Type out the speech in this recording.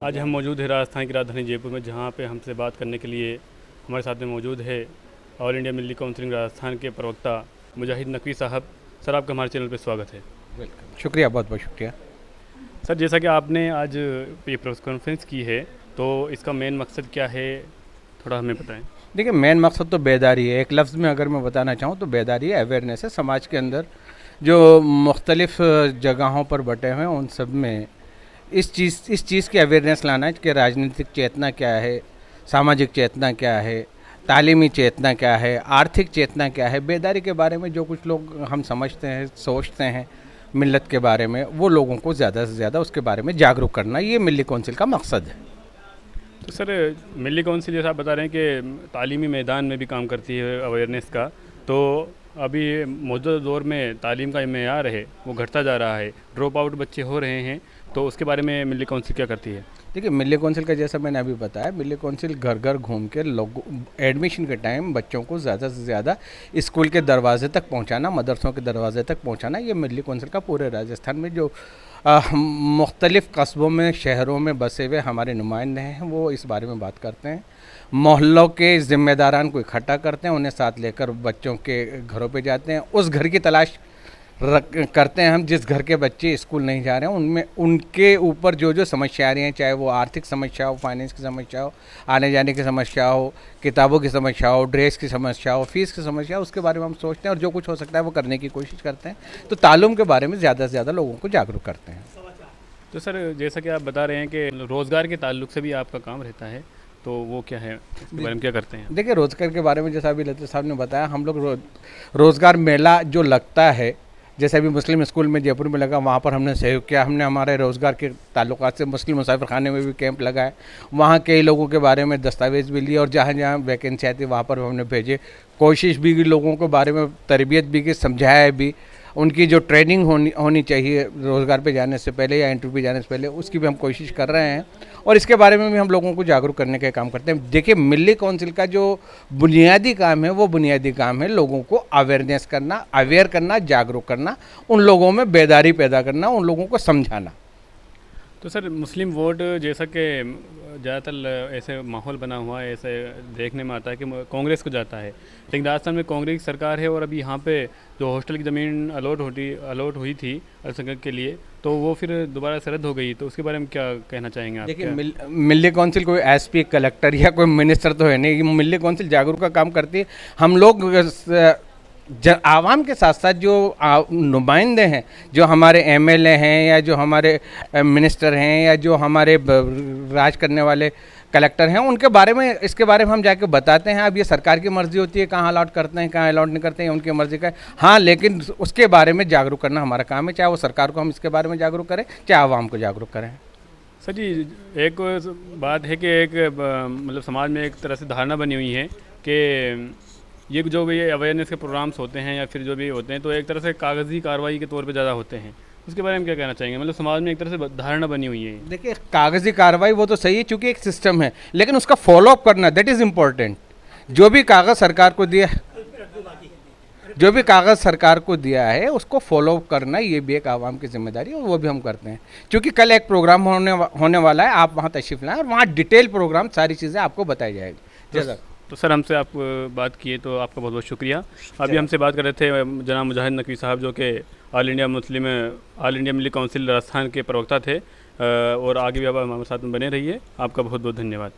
आज हम मौजूद हैं राजस्थान की राजधानी जयपुर में, जहां पे हमसे बात करने के लिए हमारे साथ में मौजूद है all India military council Rajasthan के प्रवक्ता मुजाहिद नकवी साहब। सर, आपका हमारे चैनल पे स्वागत है। वेलकम, शुक्रिया, बहुत बहुत शुक्रिया। सर, जैसा कि आपने आज ये प्रेस कॉन्फ्रेंस की है, तो इसका मेन मकसद क्या है, थोड़ा हमें बताएं। देखिए, मेन मकसद तो बेदारी है। एक लफ्ज़ में अगर मैं बताना चाहूँ तो बेदारी है, अवेयरनेस है। समाज के अंदर जो मुख्तलिफ़ जगहों पर बटे हुए हैं उन सब में इस चीज़ की अवेयरनेस लाना है कि राजनीतिक चेतना क्या है, सामाजिक चेतना क्या है, तालीमी चेतना क्या है, आर्थिक चेतना क्या है। बेदारी के बारे में जो कुछ लोग हम समझते हैं, सोचते हैं मिल्लत के बारे में, वो लोगों को ज़्यादा से ज़्यादा उसके बारे में जागरूक करना, ये मिली कौंसिल का मकसद है। तो सर, मिलिट्री काउंसिल जैसा आप बता रहे हैं कि तालीमी मैदान में भी काम करती है अवेयरनेस का, तो अभी मौजूदा दौर में तालीम का मेयार है वो घटता जा रहा है, ड्रॉप आउट बच्चे हो रहे हैं, तो उसके बारे में मिलिट्री काउंसिल क्या करती है? देखिए, मिलिट्री काउंसिल का जैसा मैंने अभी बताया, मिलिट्री काउंसिल घर घर घूम के लोग एडमिशन के टाइम बच्चों को ज़्यादा से ज़्यादा स्कूल के दरवाजे तक पहुंचाना, मदरसों के दरवाजे तक पहुंचाना, ये मिलिट्री काउंसिल का पूरे राजस्थान में जो मुख्तलिफ़ कस्बों में, शहरों में बसे हुए हमारे नुमाइंदे हैं, वो इस बारे में बात करते हैं। मोहल्लों के ज़िम्मेदारान को इकट्ठा करते हैं, उन्हें साथ लेकर बच्चों के घरों पे जाते हैं, उस घर की तलाश करते हैं हम जिस घर के बच्चे स्कूल नहीं जा रहे हैं, उनमें उनके ऊपर जो जो समस्या आ रही हैं, चाहे वो आर्थिक समस्या हो, फाइनेंस की समस्या हो, आने जाने की समस्या हो, किताबों की समस्या हो, ड्रेस की समस्या हो, फीस की समस्या हो, उसके बारे में हम सोचते हैं और जो कुछ हो सकता है वो करने की कोशिश करते हैं। तो तालीम के बारे में ज़्यादा से ज़्यादा लोगों को जागरूक करते हैं। तो सर, जैसा कि आप बता रहे हैं कि रोज़गार के ताल्लुक से भी आपका काम रहता है, तो वो क्या है, इसके बारे में क्या करते हैं? देखिए, रोज़गार के बारे में जैसा अभी लतीफ़ साहब ने बताया, हम लोग रोज़गार मेला जो लगता है, जैसे अभी मुस्लिम स्कूल में जयपुर में लगा, वहाँ पर हमने सहयोग किया। हमने हमारे रोज़गार के ताल्लुकात से मुस्लिम मुसाफिर खाने में भी कैंप लगाए, वहाँ कई लोगों के बारे में दस्तावेज़ भी लिए और जहाँ जहाँ वैकेंसी आती वहाँ पर हमने भेजे। कोशिश भी की लोगों के बारे में, तरबियत भी की, समझाया भी, उनकी जो ट्रेनिंग होनी चाहिए रोज़गार पे जाने से पहले या इंटरव्यू पे जाने से पहले, उसकी भी हम कोशिश कर रहे हैं और इसके बारे में भी हम लोगों को जागरूक करने का काम करते हैं। देखिए, मिलिट्री काउंसिल का जो बुनियादी काम है वो बुनियादी काम है लोगों को अवेयरनेस करना, अवेयर करना, जागरूक करना, उन लोगों में बेदारी पैदा करना, उन लोगों को समझाना। तो सर, मुस्लिम वोट जैसा कि ज़्यादातर ऐसे माहौल बना हुआ है, ऐसे देखने में आता है कि कांग्रेस को जाता है, लेकिन राजस्थान में कांग्रेस की सरकार है और अभी यहाँ पे जो हॉस्टल की ज़मीन अलॉट हुई थी अल्पसंख्यक के लिए, तो वो फिर दोबारा से रद्द हो गई, तो उसके बारे में क्या कहना चाहेंगे आप? देखिए, मिलिट्री काउंसिल कोई एसपी, कलेक्टर या कोई मिनिस्टर तो है नहीं। मिलिट्री काउंसिल जागरूक का काम करती है। हम लोग आवाम के साथ साथ जो नुमाइंदे हैं, जो हमारे एमएलए हैं या जो हमारे मिनिस्टर हैं या जो हमारे राज करने वाले कलेक्टर हैं, उनके बारे में, इसके बारे में हम जाके बताते हैं। अब ये सरकार की मर्ज़ी होती है कहाँ अलाउट करते हैं, कहाँ अलाउट नहीं करते हैं, उनकी मर्ज़ी का है। हाँ, लेकिन उसके बारे में जागरूक करना हमारा काम है, चाहे वो सरकार को हम इसके बारे में जागरूक करें, चाहे आवाम को जागरूक करें। सर जी, एक बात है कि एक मतलब समाज में एक तरह से धारणा बनी हुई है कि ये जो भी अवेयरनेस के प्रोग्राम्स होते हैं या फिर जो भी होते हैं, तो एक तरह से कागज़ी कार्रवाई के तौर पे ज़्यादा होते हैं, उसके बारे में क्या कहना चाहेंगे? मतलब समाज में एक तरह से धारणा बनी हुई है। देखिए, कागज़ी कार्रवाई वो तो सही है क्योंकि एक सिस्टम है, लेकिन उसका फॉलोअप करना, दैट इज़ इम्पोर्टेंट। जो भी कागज़ सरकार को दिया है उसको फॉलो करना, ये भी एक आवाम की जिम्मेदारी है और वो भी हम करते हैं। क्योंकि कल एक प्रोग्राम होने वाला है, आप वहाँ तशरीफ़ लाएँ और वहाँ डिटेल प्रोग्राम, सारी चीज़ें आपको बताई जाएगी। तो सर, हमसे आप बात किए तो आपका बहुत बहुत शुक्रिया। अभी हमसे बात कर रहे थे जनाब मुजाहिद नकवी साहब, जो कि all India military council Rajasthan के प्रवक्ता थे, और आगे भी आप हमारे साथ में बने रहिए। आपका बहुत बहुत धन्यवाद।